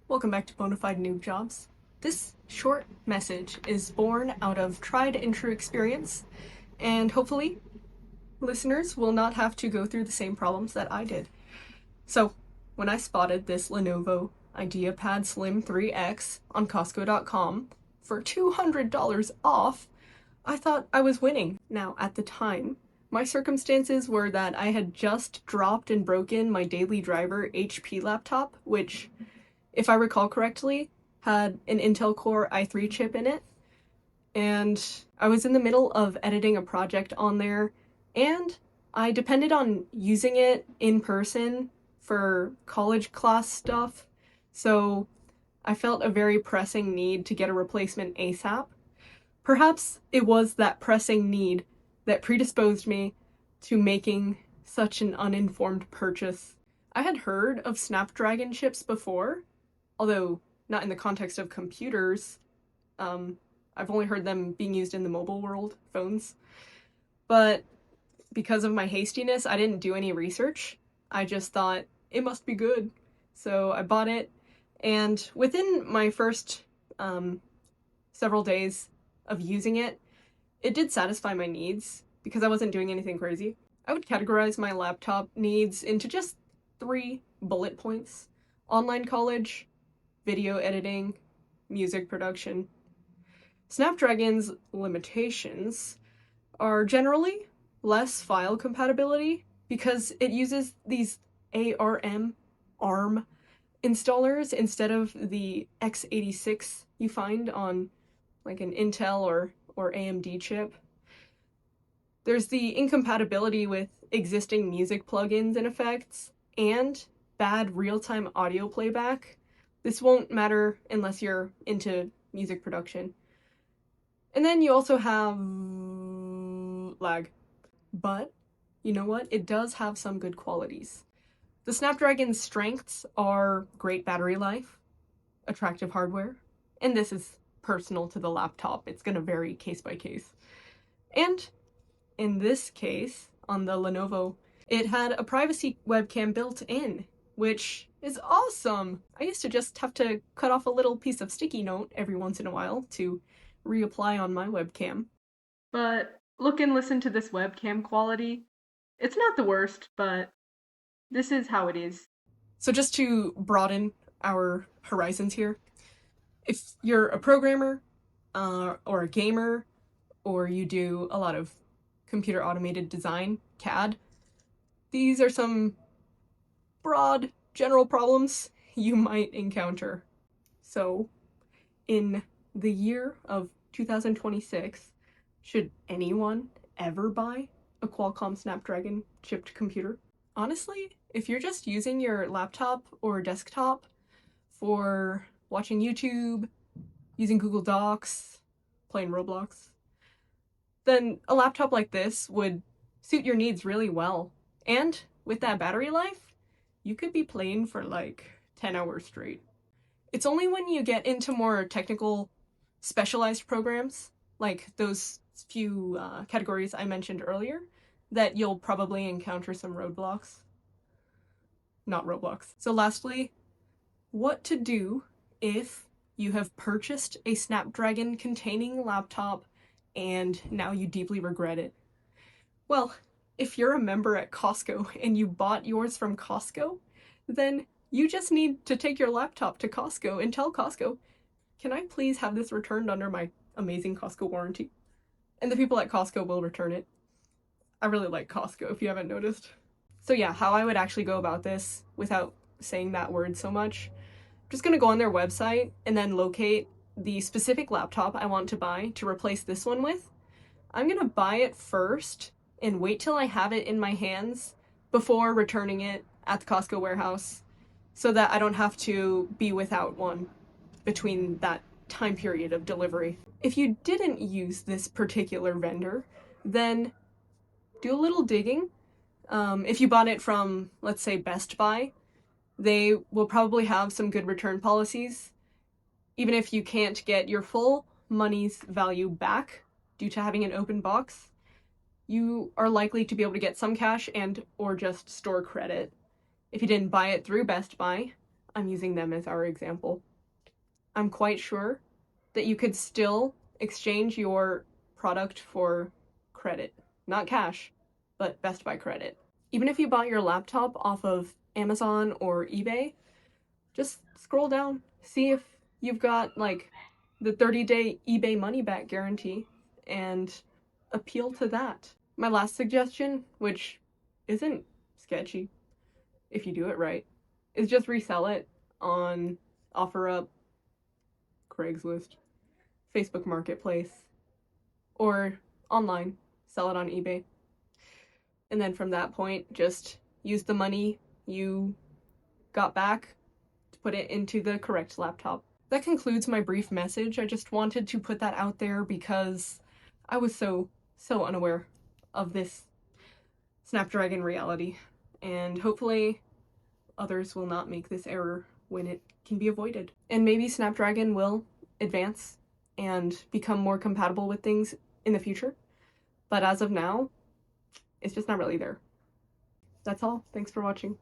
Welcome back to Bonafide Noob Jobs. This short message is born out of tried and true experience, and hopefully listeners will not have to go through the same problems that I did. So, when I spotted this Lenovo IdeaPad Slim 3X on Costco.com for $200 off, I thought I was winning. Now, at the time, my circumstances were that I had just dropped and broken my daily driver HP laptop, which, if I recall correctly, had an Intel Core i3 chip in it. And I was in the middle of editing a project on there, and I depended on using it in person for college class stuff, so I felt a very pressing need to get a replacement ASAP. Perhaps it was that pressing need that predisposed me to making such an uninformed purchase. I had heard of Snapdragon chips before, although not in the context of computers. I've only heard them being used in the mobile world, phones. But because of my hastiness, I didn't do any research. I just thought it must be good. So I bought it, and within my first several days of using it, it did satisfy my needs because I wasn't doing anything crazy. I would categorize my laptop needs into just 3 bullet points: online college, video editing, music production. Snapdragon's limitations are generally less file compatibility because it uses these ARM installers instead of the x86 you find on like an Intel or AMD chip. There's the incompatibility with existing music plugins and effects, and bad real-time audio playback. This won't matter unless you're into music production. And then you also have lag. But you know what? It does have some good qualities. The Snapdragon's strengths are great battery life, attractive hardware, and this is personal to the laptop. It's going to vary case by case. And in this case, on the Lenovo, it had a privacy webcam built in, which is awesome. I used to just have to cut off a little piece of sticky note every once in a while to reapply on my webcam. But look and listen to this webcam quality. It's not the worst, but this is how it is. So just to broaden our horizons here, if you're a programmer or a gamer, or you do a lot of computer automated design, CAD, these are some broad general problems you might encounter. So in the year of 2026, should anyone ever buy a Qualcomm Snapdragon chipped computer? Honestly, if you're just using your laptop or desktop for watching YouTube, using Google Docs, playing Roblox, then a laptop like this would suit your needs really well. And with that battery life, you could be playing for like 10 hours straight. It's only when you get into more technical, specialized programs, like those few categories I mentioned earlier, that you'll probably encounter some roadblocks. Not Roblox. So lastly, what to do if you have purchased a Snapdragon containing laptop and now you deeply regret it. Well, if you're a member at Costco and you bought yours from Costco, then you just need to take your laptop to Costco and tell Costco, can I please have this returned under my amazing Costco warranty? And the people at Costco will return it. I really like Costco, if you haven't noticed. So yeah, how I would actually go about this without saying that word so much, I'm just gonna go on their website and then locate the specific laptop I want to buy to replace this one with. I'm gonna buy it first and wait till I have it in my hands before returning it at the Costco warehouse so that I don't have to be without one between that time period of delivery. If you didn't use this particular vendor, then do a little digging. If you bought it from, let's say, Best Buy, they will probably have some good return policies. Even if you can't get your full money's value back due to having an open box, you are likely to be able to get some cash and or just store credit. If you didn't buy it through Best Buy, I'm using them as our example. I'm quite sure that you could still exchange your product for credit. Not cash, but Best Buy credit. Even if you bought your laptop off of Amazon or eBay, just scroll down, see if you've got like the 30-day eBay money back guarantee, and appeal to that. My last suggestion, which isn't sketchy if you do it right, is just resell it on OfferUp, Craigslist, Facebook Marketplace, or online. Sell it on eBay. And then from that point, just use the money you got back to put it into the correct laptop. That concludes my brief message. I just wanted to put that out there because I was so unaware of this Snapdragon reality, and hopefully others will not make this error when it can be avoided. And maybe Snapdragon will advance and become more compatible with things in the future, but as of now, it's just not really there. That's all. Thanks for watching.